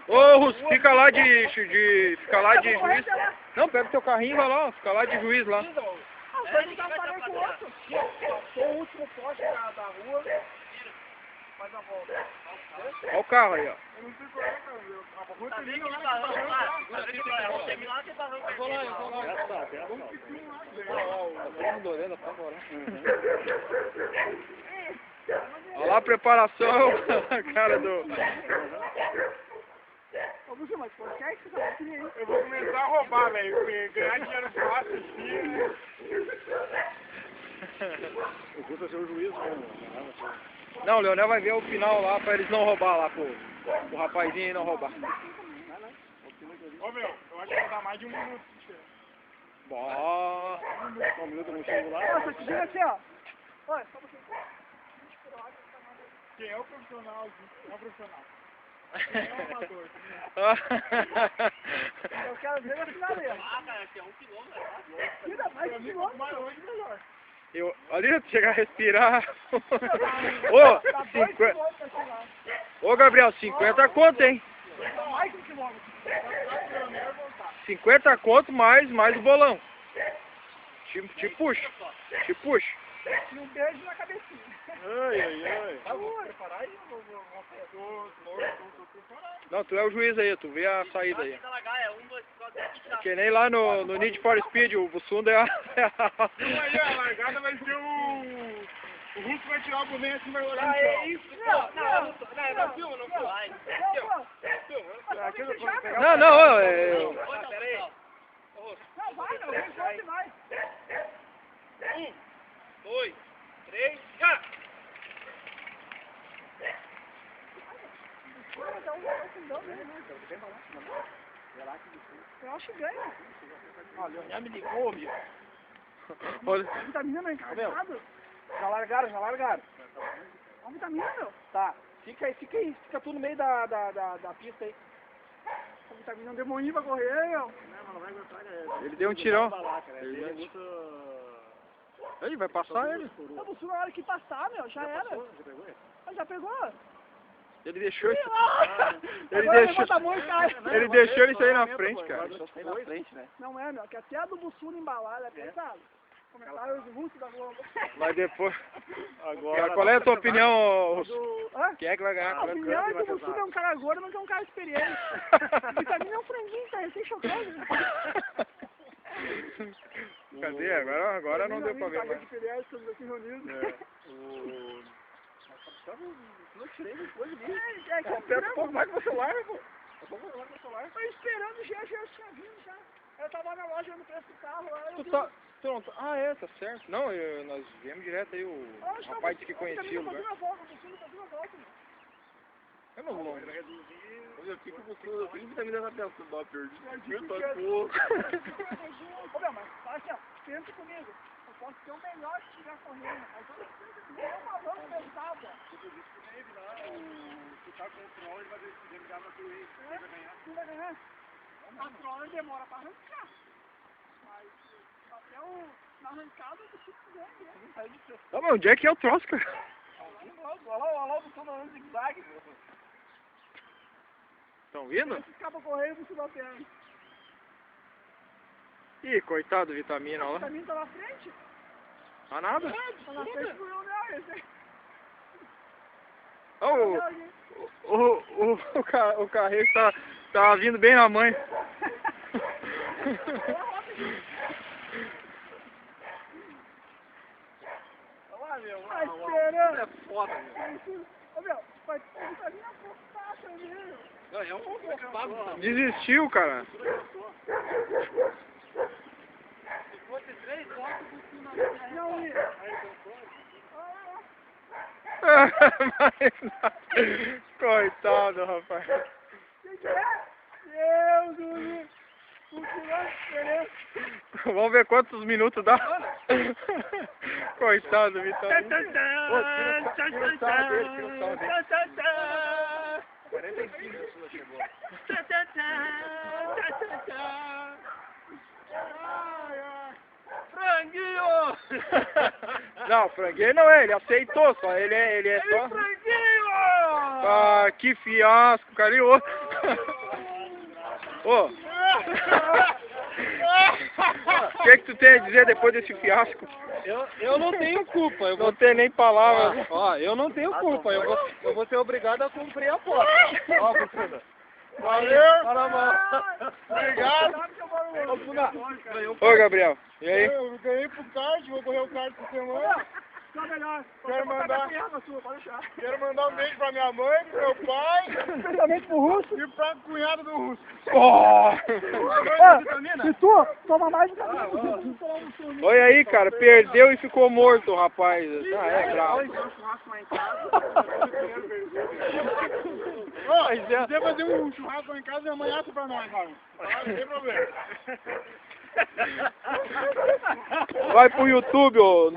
Ô, Russo, fica lá de juiz. Não, pega o teu carrinho e vai lá, fica lá de juiz lá. Vai não falei com o outro. Sou o último poste da rua. Faz a volta. Olha o carro aí, ó. Eu não sei qual é, cara. A rua termina lá. Vamos terminar aqui pra rua. Eu vou lá. Todo mundo olhando pra agora. Olha lá a preparação, a cara do... Ô, Bruxo, mas por que é que você tá aqui, hein? Eu vou começar a roubar, velho. Ganhar dinheiro fácil assim. Eu vou fazer o juízo, Não, o Leonel vai ver o final lá pra eles não roubar lá, pro rapazinho aí não roubar. Ô, meu, eu acho que vai dar mais de 1 minuto. Bom. 1 minuto no chão lá. Nossa, te diga assim, ó. Olha, só você. Quem é o profissional? Quem é o profissional? Quem é o amador? Eu quero ver na finaleira. Ah, cara, aqui é 1 quilômetro, né? Ainda mais de quilômetro. Mais longe, melhor. Ali, chegar a respirar. Ô, 50... Ô, Gabriel, 50 conto, hein? Mais de 1 quilômetro. 50 conto mais o bolão. Te puxo. E um beijo na cabecinha. Ai. Tá bom, preparar aí? Tô preparado. Não, tu é o juiz aí, tu vê a saída aí. É 1, 2, 4, 5, Que nem lá no Need for Speed, o Bussunda é a... Aí, a largada vai ser o... O Russo vai tirar o boneco assim e vai olhar no chão. é isso. Não filma, não filma. Não, Pera aí. Não, vai, meu. Vem, vai. 1, 2, 3, já! Eu acho que ganha. Olha, já me ligou, meu. Olha. A vitamina não é encarnado. Já largaram. A vitamina, meu. Tá, fica aí, fica tudo no meio da pista aí. A vitamina é um demoninho pra correr, meu. Ele deu um tirão. Ele vai passar ele. Tá buscando na hora que passar, meu. Já era. Já pegou? Ele deixou isso. Ele Ele deixou isso aí na frente, cara. Não é, meu. Que até a do Bussuna embalada é pesado. Comentários russos da Globo. Mas depois... Agora, qual é a tua opinião, Russo? Quem é que vai ganhar? A opinião é que o Bussuna é um cara gordo, mas é um cara experiente. A vitamina é um franguinho, tá recém-chocado. Cadê? Agora não deu pra ver mais. Estamos aqui reunidos. Não tirei depois de mim. É que Aperta um pouco mais com o celular, pô. Tô esperando já tinha vindo já. Eu tava na loja no preço do carro lá. Tá certo. Não, nós viemos direto aí, o rapaz disse que conhecia o lugar. Eu não vou longe. Eu fico buscando vitamina na peça do Doppler. Ô, meu, mas assim, ó, pensa comigo. Eu posso ser o melhor que estiver correndo, mas eu não tenho uma mão pensada. Se tá com o troll, ele vai ligar na tua aí. Ele vai ganhar. Não vai ganhar. A troll demora pra arrancar. Mas até na arrancada eu preciso ganhar. Tá, mas onde é que é o troço, cara? Olha lá o Bussunda andando zigue-zague. Estão vindo? Esse cabo correio você dá perna. Ih, coitado do Vitamina, O ó. caminho tá na frente? Tá nada? Tá na frente do Leonel, esse. O carreiro tá vindo bem na mãe. Olha lá, meu. Tá esperando. É foda, meu. Ô, meu, vai ter vitamina fácil mesmo. Não, é um pago. Desistiu, cara. Não, Coitado, rapaz. Quem que é? Deus do céu. O que vai diferença? Vamos ver quantos minutos dá. Coitado do Vitamina. Tira o sarro dele, tira o sarro dele. 45 minutos chegou. Franguinho! Não, franguinho não é, ele aceitou, só ele é só... Franguinho! Ah, que fiasco, carinhoso. Ô, o que tu tem a dizer depois desse fiasco? Eu não tenho culpa. Eu Não tem nem palavras. Ó, eu não tenho culpa. Eu vou ser obrigado a cumprir a aposta. Ó, Bucuna. Valeu. Obrigado. Ô, Bucuna. Ô, Gabriel, e aí? Eu ganhei pro kart, vou correr o kart por semana. Tá melhor. Quero mandar- Perna sua, pode deixar. Quero mandar um beijo pra minha mãe, pro meu pai Especialmente pro russo. e pra cunhada do Russo. Oh! Se tu toma mais de caminho. Olha aí, cara, perdeu e ficou morto o rapaz. Ah, é bravo. Ó, se quiser fazer um churrasco lá em casa, amanhã pra nós, cara. Não tem problema. Vai pro YouTube, ô.